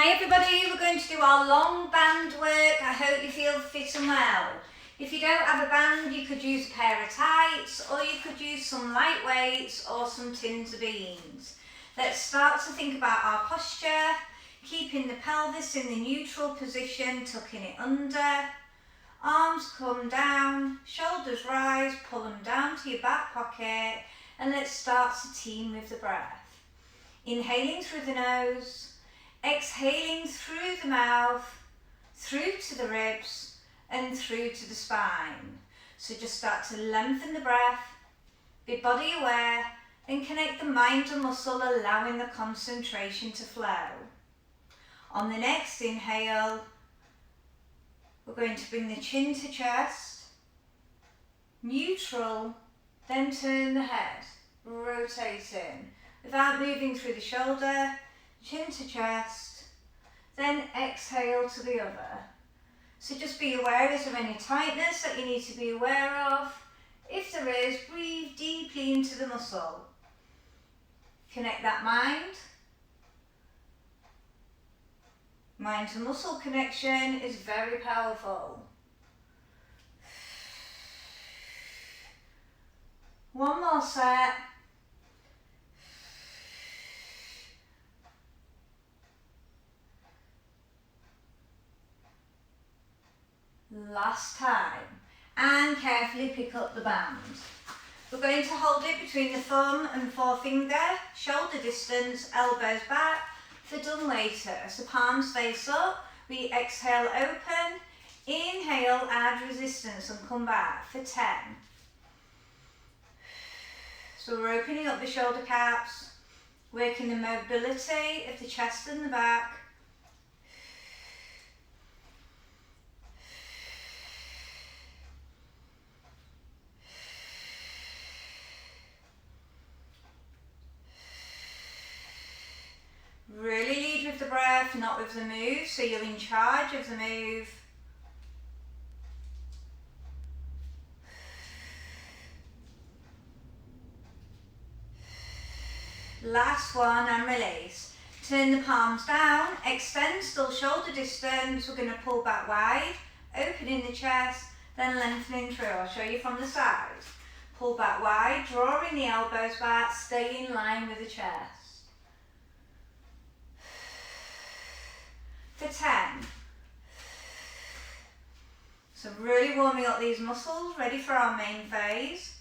Hi everybody, we're going to do our long band work. I hope you feel fit and well. If you don't have a band, you could use a pair of tights, or you could use some light weights or some tins of beans. Let's start to think about our posture, keeping the pelvis in the neutral position, tucking it under. Arms come down, shoulders rise, pull them down to your back pocket, and let's start to team with the breath. Inhaling through the nose, exhaling through the mouth, through to the ribs and through to the spine. So just start to lengthen the breath, be body aware and connect the mind to muscle, allowing the concentration to flow. On the next inhale, we're going to bring the chin to chest, neutral, then turn the head, rotating without moving through the shoulder, chin to chest, then exhale to the other. So just be aware, is there any tightness that you need to be aware of? If there is, breathe deeply into the muscle. Connect that mind. Mind to muscle connection is very powerful. One more set. Last time, and carefully pick up the band. We're going to hold it between the thumb and forefinger, shoulder distance, elbows back, for done later. So palms face up, we exhale open, inhale, add resistance and come back for 10. So we're opening up the shoulder caps, working the mobility of the chest and the back. Really lead with the breath, not with the move, so you're in charge of the move. Last one and release. Turn the palms down, extend, still shoulder distance. We're going to pull back wide, opening the chest, then lengthening through. I'll show you from the side. Pull back wide, drawing the elbows back, stay in line with the chest. For 10. So really warming up these muscles, ready for our main phase.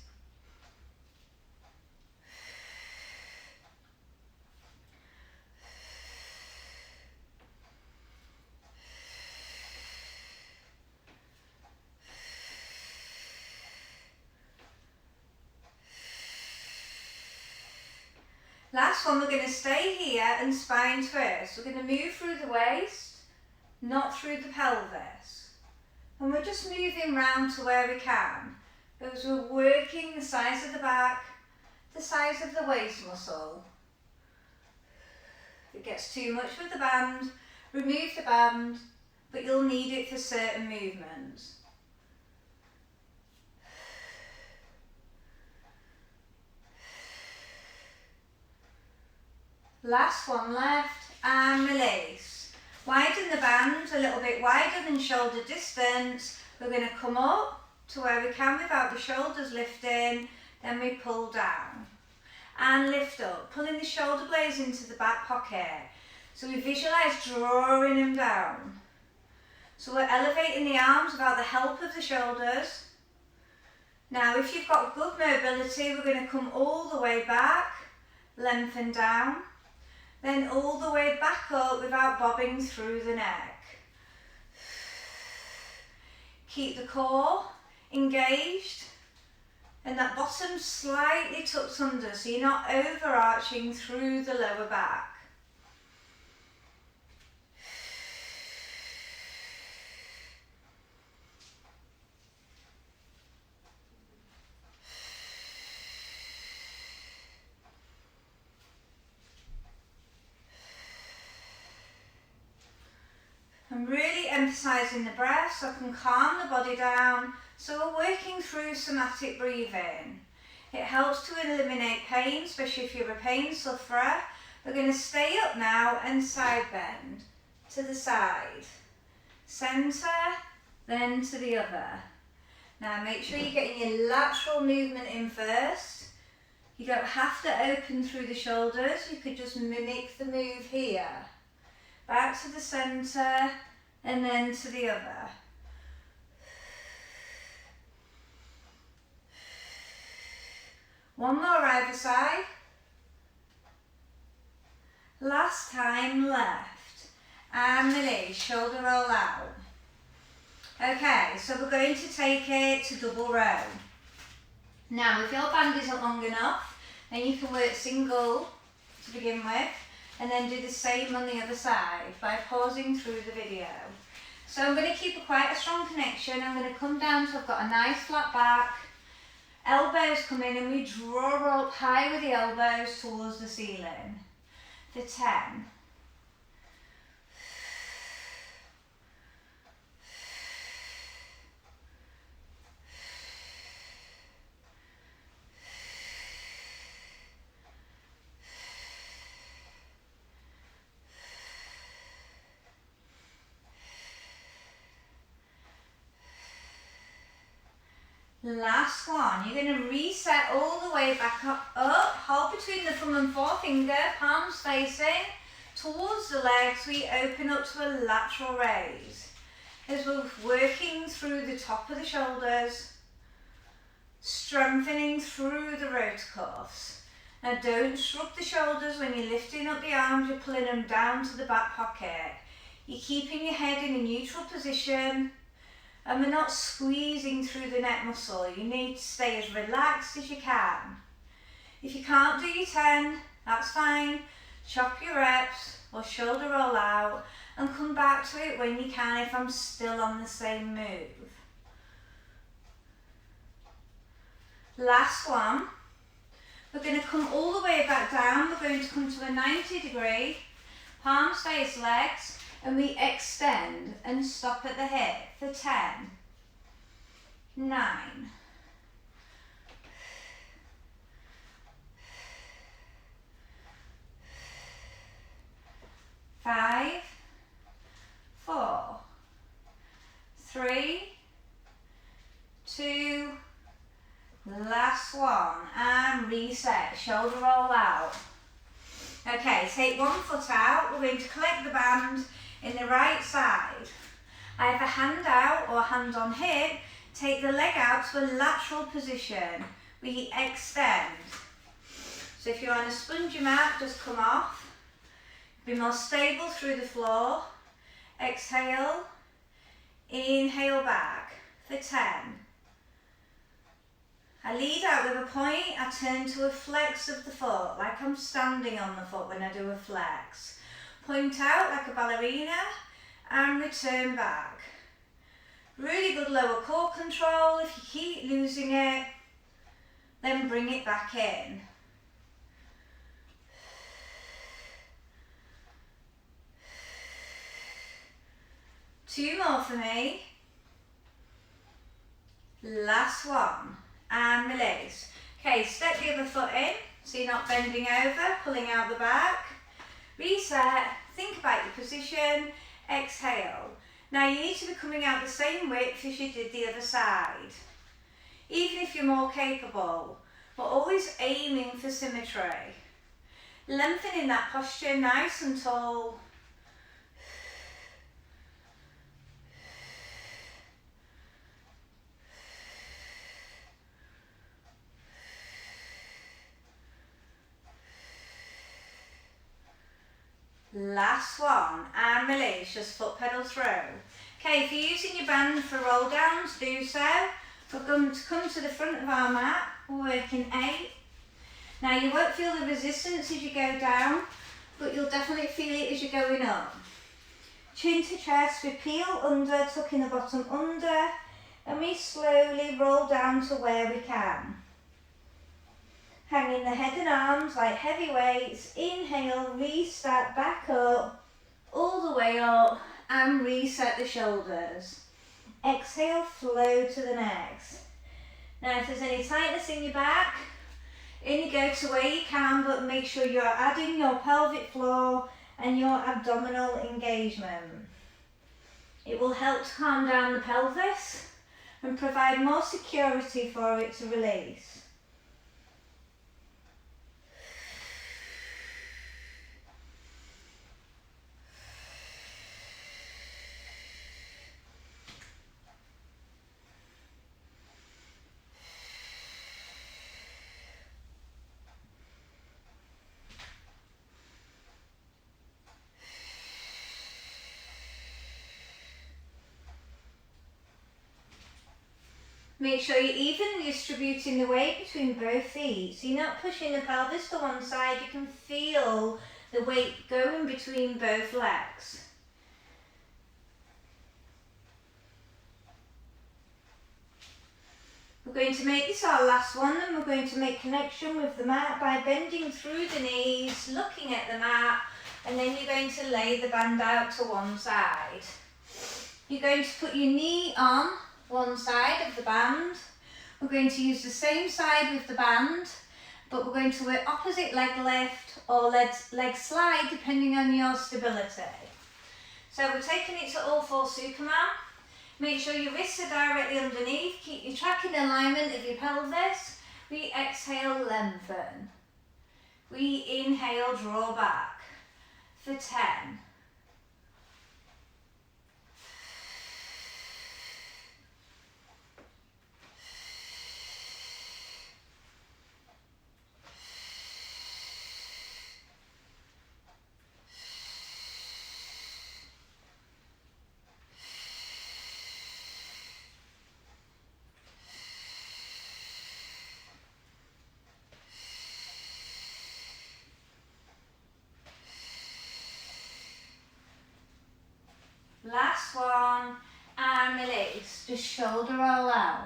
Last one, we're going to stay here and spine twist. We're going to move through the waist, not through the pelvis. And we're just moving round to where we can. As we're working the size of the back, the size of the waist muscle. If it gets too much with the band, remove the band, but you'll need it for certain movements. Last one left, and release. Widen the band a little bit wider than shoulder distance. We're going to come up to where we can without the shoulders lifting, then we pull down and lift up, pulling the shoulder blades into the back pocket. So we visualize drawing them down. So we're elevating the arms without the help of the shoulders. Now if you've got good mobility, we're going to come all the way back, lengthen down, then all the way back up without bobbing through the neck. Keep the core engaged and that bottom slightly tucked under, so you're not overarching through the lower back. I'm really emphasising the breath so I can calm the body down. So we're working through somatic breathing. It helps to eliminate pain, especially if you're a pain sufferer. We're going to stay up now and side bend. to the side, centre, then to the other. Now make sure you're getting your lateral movement in first. You don't have to open through the shoulders, you could just mimic the move here. Back to the centre and then to the other. One more either side. Last time left. And release, shoulder roll out. Okay, so we're going to take it to double row. Now if your band isn't long enough, then you can work single to begin with and then do the same on the other side by pausing through the video. So I'm going to keep quite a strong connection. I'm going to come down so I've got a nice flat back. Elbows come in and we draw up high with the elbows towards the ceiling. For 10. Last one, you're going to reset all the way back up, hold between the thumb and forefinger, palms facing towards the legs. We open up to a lateral raise as we're working through the top of the shoulders, strengthening through the rotator cuffs. Now don't shrug the shoulders when you're lifting up the arms, you're pulling them down to the back pocket. You're keeping your head in a neutral position. And we're not squeezing through the neck muscle. You need to stay as relaxed as you can. If you can't do your 10, that's fine. Chop your reps or shoulder roll out and come back to it when you can if I'm still on the same move. Last one. We're going to come all the way back down. We're going to come to a 90 degree, palms face legs, and we extend and stop at the hip for 10, 9, 5, 4, 3, 2, last one, and reset, shoulder roll out. Okay, take one foot out, we're going to collect the band in the right side. Either hand out or hand on hip, take the leg out to a lateral position. We extend. So if you're on a spongy mat, just come off. Be more stable through the floor. Exhale, inhale back for 10. I lead out with a point, I turn to a flex of the foot, like I'm standing on the foot when I do a flex. Point out like a ballerina and return back. Really good lower core control. If you keep losing it, then bring it back in. Two more for me. Last one. And release. Okay, step the other foot in so you're not bending over, pulling out the back. Reset, think about your position, exhale. Now you need to be coming out the same width as you did the other side. Even if you're more capable, but always aiming for symmetry. Lengthening that posture nice and tall. Last one, and release, just foot pedal through. Okay, if you're using your band for roll downs, do so. We're going to come to the front of our mat, we're working 8. Now you won't feel the resistance as you go down, but you'll definitely feel it as you're going up. Chin to chest, we peel under, tucking the bottom under, and we slowly roll down to where we can. Hanging the head and arms like heavy weights. Inhale, restart back up, all the way up, and reset the shoulders. Exhale, flow to the next. Now if there's any tightness in your back, in you go to where you can, but make sure you're adding your pelvic floor and your abdominal engagement. It will help to calm down the pelvis and provide more security for it to release. Make sure you're evenly distributing the weight between both feet. So you're not pushing the pelvis to one side, you can feel the weight going between both legs. We're going to make this our last one, and we're going to make connection with the mat by bending through the knees, looking at the mat, and then you're going to lay the band out to one side. You're going to put your knee on one side of the band. We're going to use the same side with the band, but we're going to work opposite leg lift or leg slide depending on your stability. So we're taking it to all four Superman. Make sure your wrists are directly underneath, keep your tracking alignment of your pelvis. We exhale, lengthen. We inhale, draw back for 10. Last one, and release, just shoulder roll out.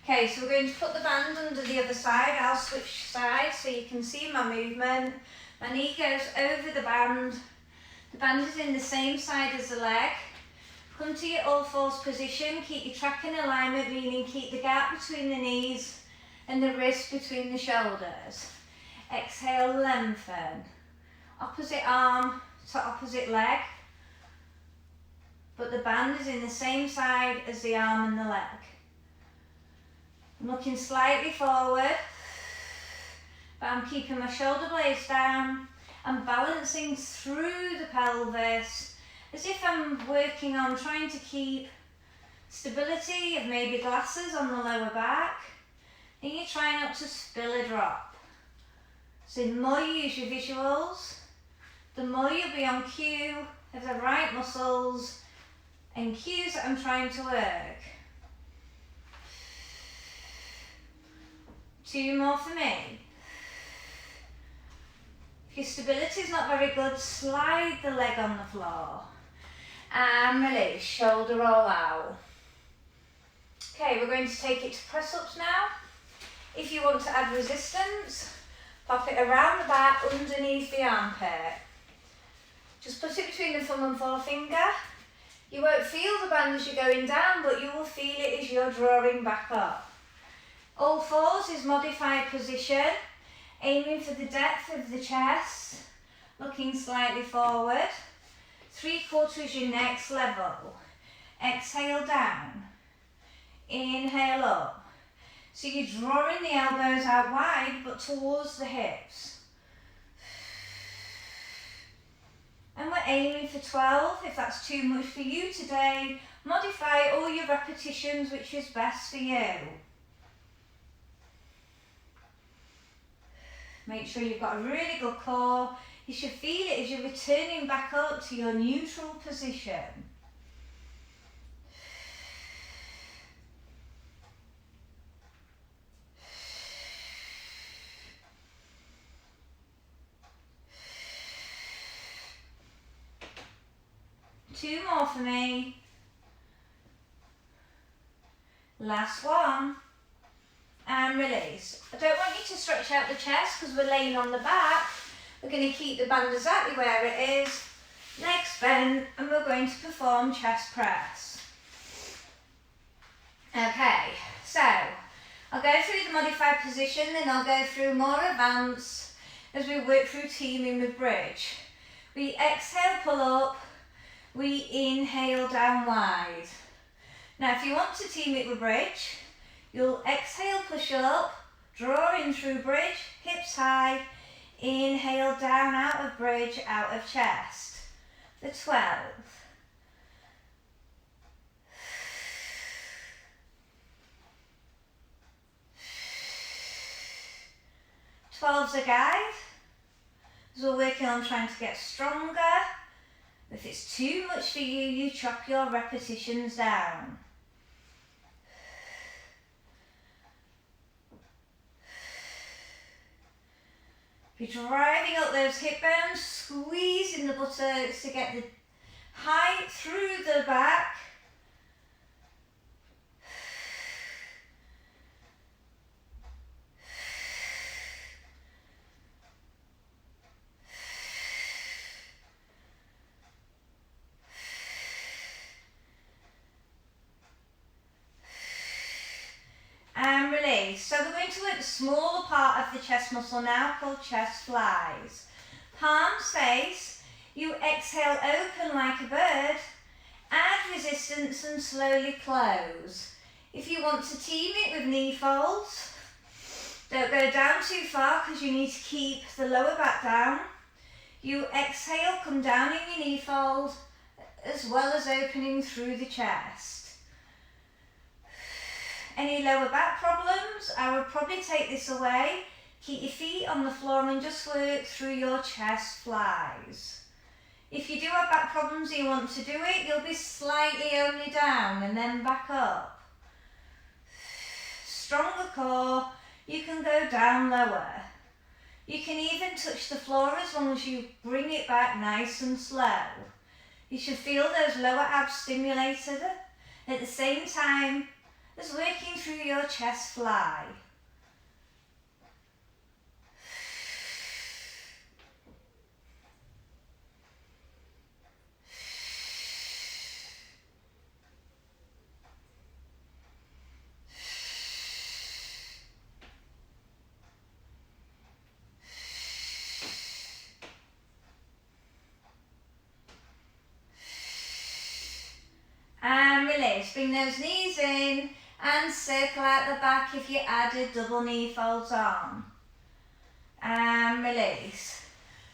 Okay, so we're going to put the band under the other side. I'll switch sides so you can see my movement. My knee goes over the band. The band is in the same side as the leg. Come to your all fours position, keep your tracking alignment, meaning keep the gap between the knees and the wrist between the shoulders. Exhale, lengthen. Opposite arm to opposite leg, but the band is in the same side as the arm and the leg. I'm looking slightly forward, but I'm keeping my shoulder blades down. I'm balancing through the pelvis as if I'm working on trying to keep stability of maybe glasses on the lower back, and you try not to spill a drop. So the more you use your visuals, the more you'll be on cue of the right muscles and cues that I'm trying to work. 2 more for me. If your stability is not very good, slide the leg on the floor. And release, shoulder roll out. Okay, we're going to take it to press ups now. If you want to add resistance, pop it around the back underneath the armpit. Just put it between the thumb and forefinger. You won't feel the band as you're going down, but you will feel it as you're drawing back up. All fours is modified position, aiming for the depth of the chest, looking slightly forward. 3/4 your next level. Exhale down. Inhale up. So you're drawing the elbows out wide, but towards the hips. And we're aiming for 12. If that's too much for you today, modify all your repetitions, which is best for you. Make sure you've got a really good core. You should feel it as you're returning back up to your neutral position. Two more for me. Last one. And release. I don't want you to stretch out the chest because we're laying on the back. We're going to keep the band exactly where it is. Legs bent, and we're going to perform chest press. Okay, so I'll go through the modified position, then I'll go through more advanced as we work through teaming with bridge. We exhale, pull up, we inhale down wide. Now if you want to team it with bridge, you'll exhale, push up, draw in through bridge, hips high, inhale down out of bridge, out of chest. For 12. 12's a guide, as we're working on trying to get stronger. If it's too much for you, you chop your repetitions down. If you're driving up those hip bones, squeezing the buttocks to get the height through the back. And release. So we're going to work the smaller part of the chest muscle now, called chest flies. Palms face, you exhale, open like a bird, add resistance and slowly close. If you want to team it with knee folds, don't go down too far because you need to keep the lower back down. You exhale, come down in your knee fold, as well as opening through the chest. Any lower back problems, I would probably take this away. Keep your feet on the floor and just work through your chest flies. If you do have back problems and you want to do it, you'll be slightly only down and then back up. Stronger core, you can go down lower. You can even touch the floor as long as you bring it back nice and slow. You should feel those lower abs stimulated at the same time as working through your chest fly. And release, bring those knees in and circle out the back if you added double knee folds on. And release.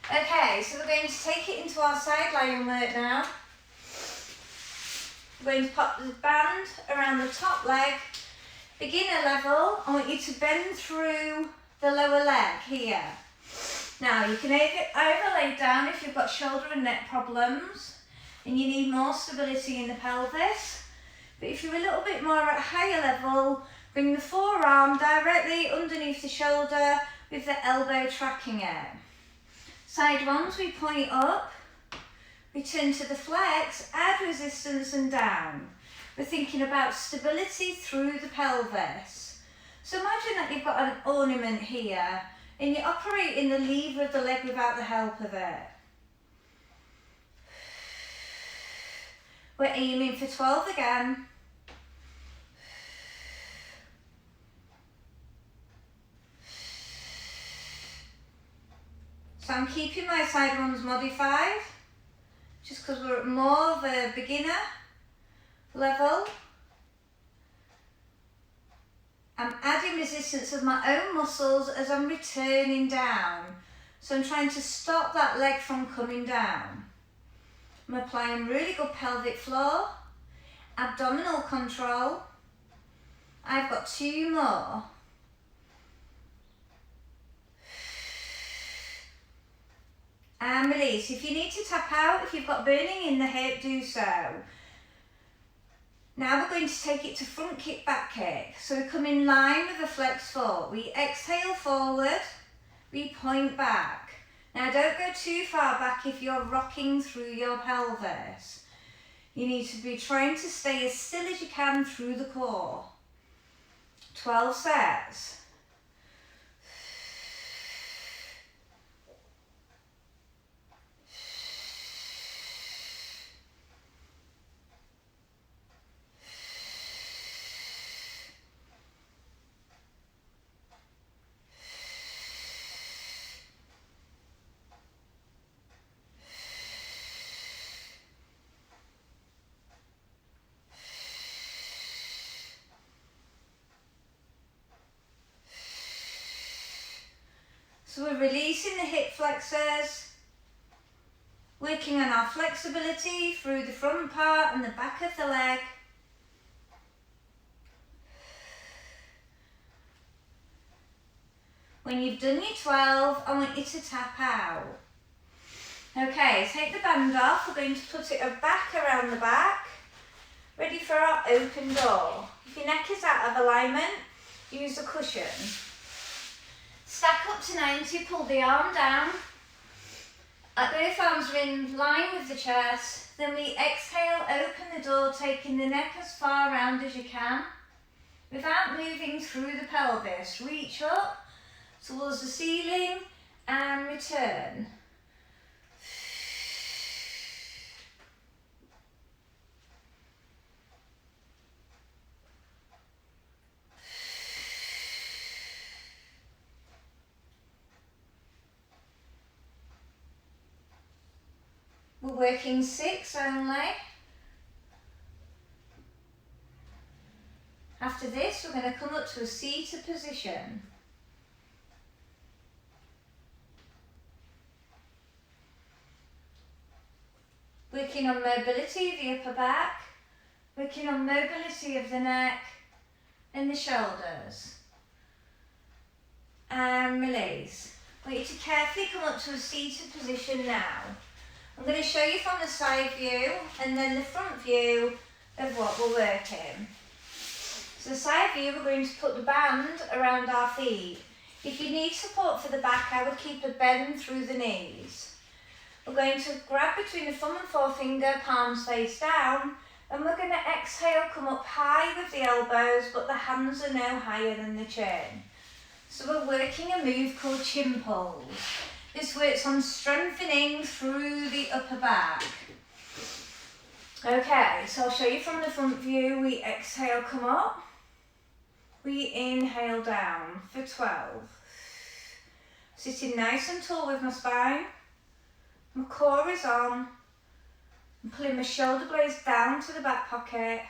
Okay, so we're going to take it into our side lying work now. We're going to pop the band around the top leg. Beginner level, I want you to bend through the lower leg here. Now you can either lay down if you've got shoulder and neck problems and you need more stability in the pelvis. But if you're a little bit more at a higher level, bring the forearm directly underneath the shoulder with the elbow tracking it. Side ones, we point up, return to the flex, add resistance and down. We're thinking about stability through the pelvis. So imagine that you've got an ornament here and you're operating the lever of the leg without the help of it. We're aiming for 12 again. So I'm keeping my side runs modified, just because we're at more of a beginner level. I'm adding resistance of my own muscles as I'm returning down. So I'm trying to stop that leg from coming down. I'm applying really good pelvic floor, abdominal control. I've got 2 more. And release. If you need to tap out, if you've got burning in the hip, do so. Now we're going to take it to front kick, back kick. So we come in line with a flex foot. We exhale forward, we point back. Now don't go too far back if you're rocking through your pelvis. You need to be trying to stay as still as you can through the core. 12 sets. So we're releasing the hip flexors, working on our flexibility through the front part and the back of the leg. When you've done your 12, I want you to tap out. Okay, take the band off. We're going to put it back around the back. Ready for our open door. If your neck is out of alignment, use a cushion. Stack up to 90, pull the arm down. Both arms are in line with the chest. Then we exhale, open the door, taking the neck as far round as you can. Without moving through the pelvis, reach up towards the ceiling and return. We're working 6 only. After this, we're going to come up to a seated position. Working on mobility of the upper back, working on mobility of the neck and the shoulders. And release. I want you to carefully come up to a seated position now. I'm going to show you from the side view and then the front view of what we're working. So the side view, we're going to put the band around our feet. If you need support for the back, I would keep a bend through the knees. We're going to grab between the thumb and forefinger, palms face down, and we're going to exhale, come up high with the elbows, but the hands are no higher than the chin. So we're working a move called chin pulls. This works on strengthening through the upper back. Okay, so I'll show you from the front view. We exhale, come up. We inhale down for 12. Sitting nice and tall with my spine. My core is on. I'm pulling my shoulder blades down to the back pocket.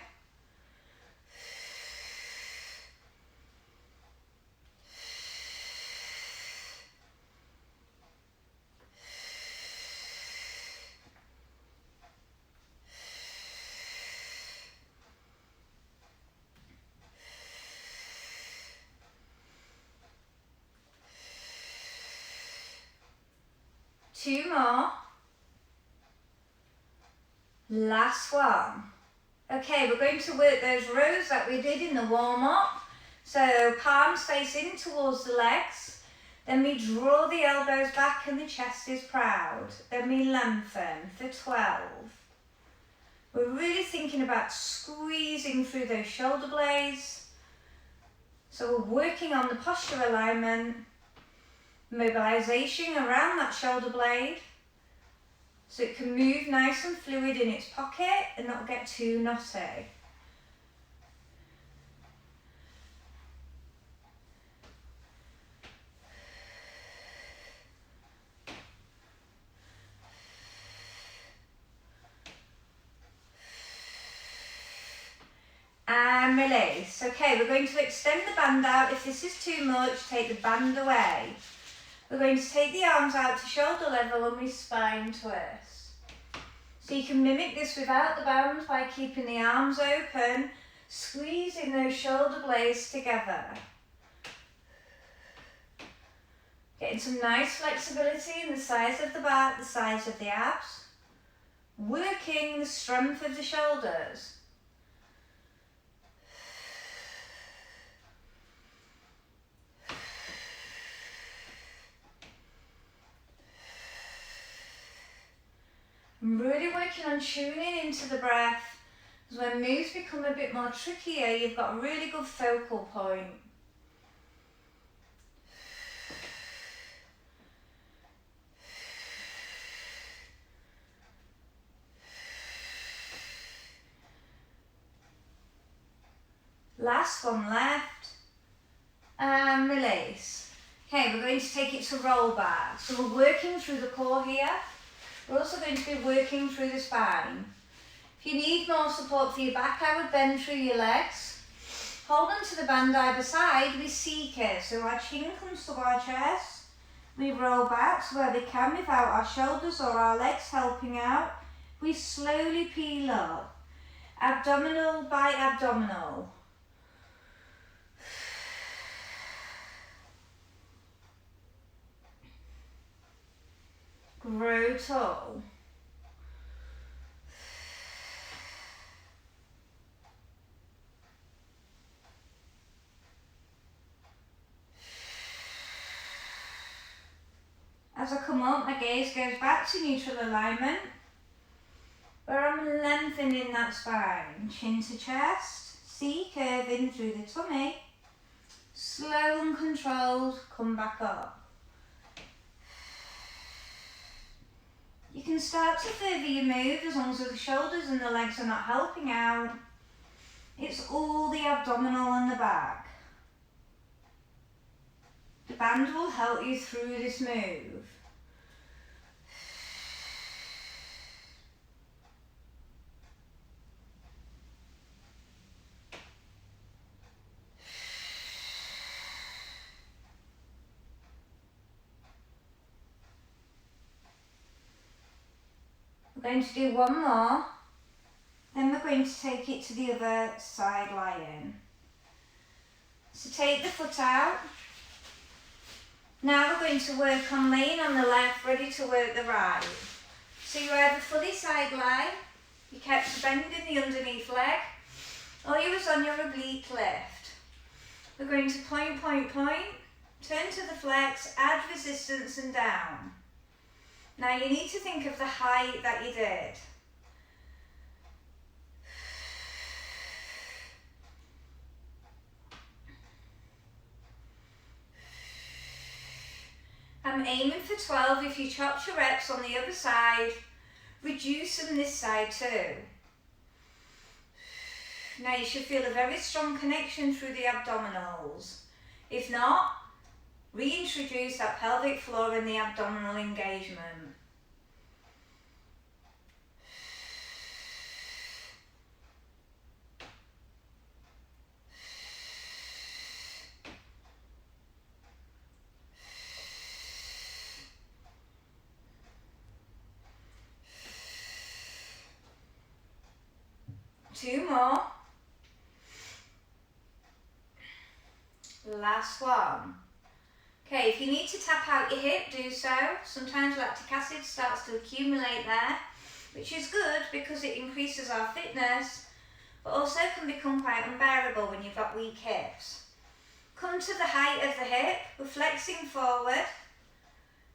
Two more. Last one. Okay, we're going to work those rows that we did in the warm-up. So palms face in towards the legs. Then we draw the elbows back and the chest is proud. Then we lengthen for 12. We're really thinking about squeezing through those shoulder blades. So we're working on the posture alignment. Mobilization around that shoulder blade so it can move nice and fluid in its pocket and not get too knotty. And release. Okay, we're going to extend the band out. If this is too much, take the band away. We're going to take the arms out to shoulder level and we spine twist. So you can mimic this without the band by keeping the arms open, squeezing those shoulder blades together. Getting some nice flexibility in the size of the back, the size of the abs. Working the strength of the shoulders. I'm really working on tuning into the breath, because when moves become a bit more trickier, you've got a really good focal point. Last one left, and release. Okay, we're going to take it to roll back. So we're working through the core here. We're also going to be working through the spine. If you need more support for your back, I would bend through your legs. Hold on to the band either side, we seek it. So our chin comes to our chest We roll back to where we can without our shoulders or our legs helping out. We slowly peel up, abdominal by abdominal. Grow tall. As I come up, my gaze goes back to neutral alignment, where I'm lengthening that spine, chin to chest, C curving through the tummy. Slow and controlled, come back up. You can start to further your move as long as the shoulders and the legs are not helping out. It's all the abdominal and the back. The band will help you through this move. We're going to do one more, then we're going to take it to the other side lying. So take the foot out. Now we're going to work on laying on the left, ready to work the right. So you either fully side lie, you kept bending the underneath leg, or you was on your oblique lift. We're going to point, point, point, turn to the flex, add resistance and down. Now you need to think of the height that you did. I'm aiming for 12. If you chopped your reps on the other side, reduce them this side too. Now you should feel a very strong connection through the abdominals. If not, reintroduce that pelvic floor and the abdominal engagement. Two more. Last one. Okay, if you need to tap out your hip, do so. Sometimes lactic acid starts to accumulate there, which is good because it increases our fitness, but also can become quite unbearable when you've got weak hips. Come to the height of the hip, we're flexing forward,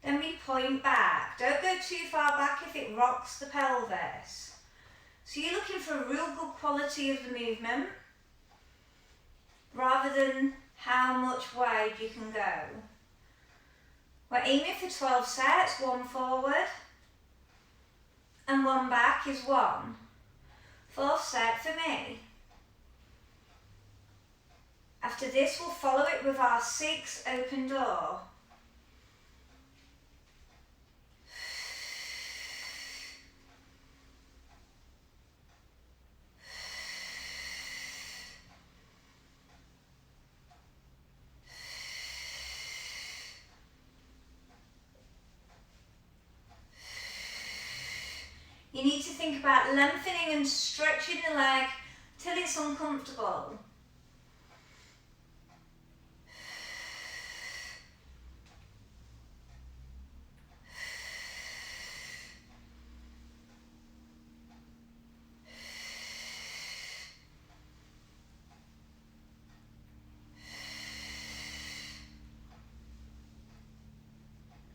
then we point back. Don't go too far back if it rocks the pelvis. So you're looking for a real good quality of the movement, rather than how much wide you can go. We're aiming for 12 sets, one forward and one back is one. Fourth set for me. After this, we'll follow it with our 6 open door. You need to think about lengthening and stretching the leg till it's uncomfortable.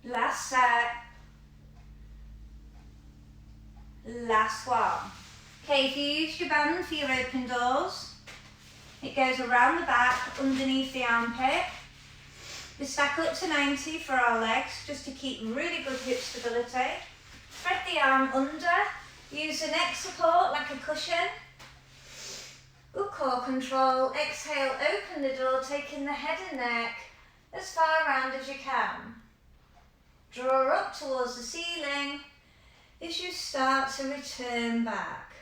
Last set. Last one. Okay, if you use your band for your open doors, it goes around the back, underneath the armpit. We stack up to 90 for our legs, just to keep really good hip stability. Thread the arm under, use the neck support like a cushion. Good core control, exhale, open the door, taking the head and neck as far around as you can. Draw up towards the ceiling as you start to return back.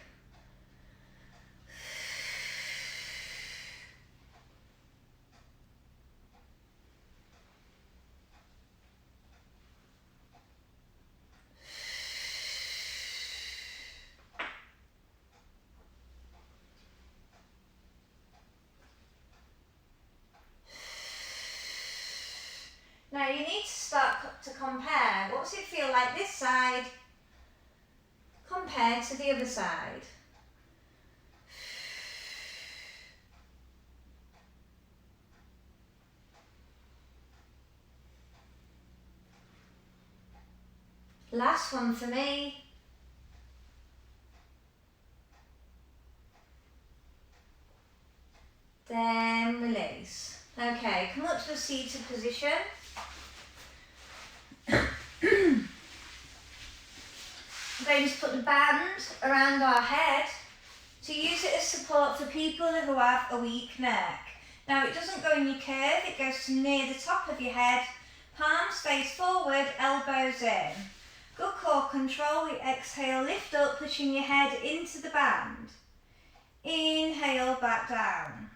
Now you need to start to compare. What does it feel like this side compared to the other side? Last one for me. Then release. Okay, come up to a seated position. I'm going to put the band around our head to use it as support for people who have a weak neck. Now it doesn't go in your curve, it goes to near the top of your head. Palms face forward, elbows in. Good core control. We exhale, lift up, pushing your head into the band. Inhale, back down.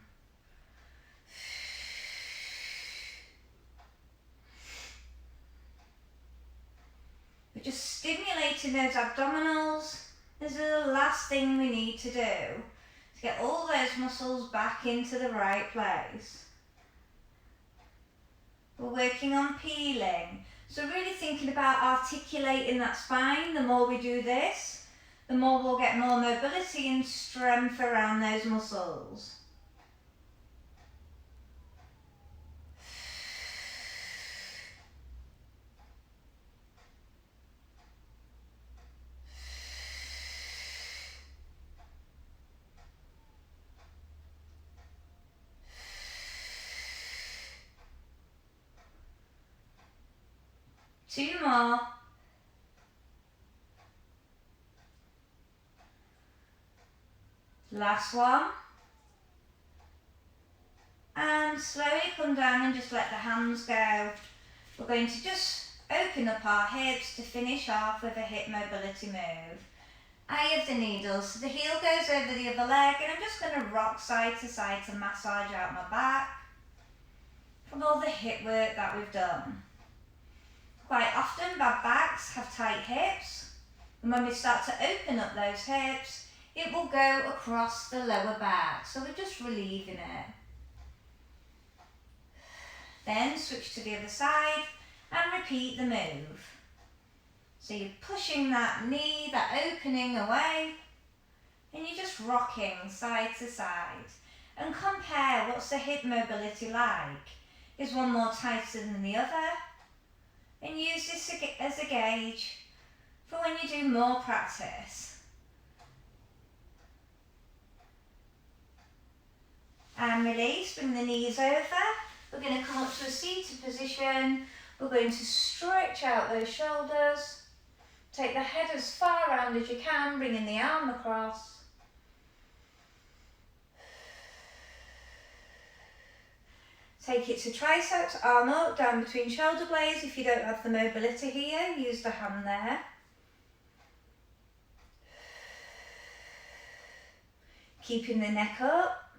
We're just stimulating those abdominals. This is the last thing we need to do to get all those muscles back into the right place. We're working on peeling. So really thinking about articulating that spine. The more we do this, the more we'll get more mobility and strength around those muscles. Two more. Last one. And slowly come down and just let the hands go. We're going to just open up our hips to finish off with a hip mobility move. Eye of the needle, so the heel goes over the other leg, and I'm just going to rock side to side to massage out my back from all the hip work that we've done. Quite often bad backs have tight hips, and when we start to open up those hips, it will go across the lower back, so we're just relieving it. Then switch to the other side and repeat the move. So you're pushing that knee, that opening away, and you're just rocking side to side. And compare, what's the hip mobility like? Is one more tighter than the other? And use this as a gauge for when you do more practice. And release, bring the knees over. We're going to come up to a seated position. We're going to stretch out those shoulders. Take the head as far around as you can, bringing the arm across. Take it to triceps, arm up, down between shoulder blades. If you don't have the mobility here, use the hand there. Keeping the neck up.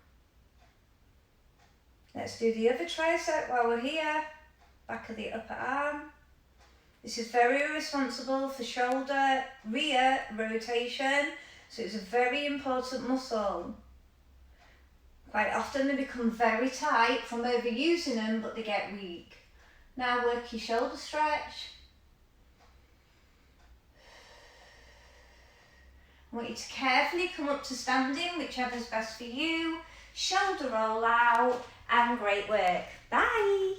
Let's do the other tricep while we're here. Back of the upper arm. This is very responsible for shoulder rear rotation, so it's a very important muscle. Quite often they become very tight from overusing them, but they get weak. Now work your shoulder stretch. I want you to carefully come up to standing, whichever's best for you. Shoulder roll out, and great work. Bye.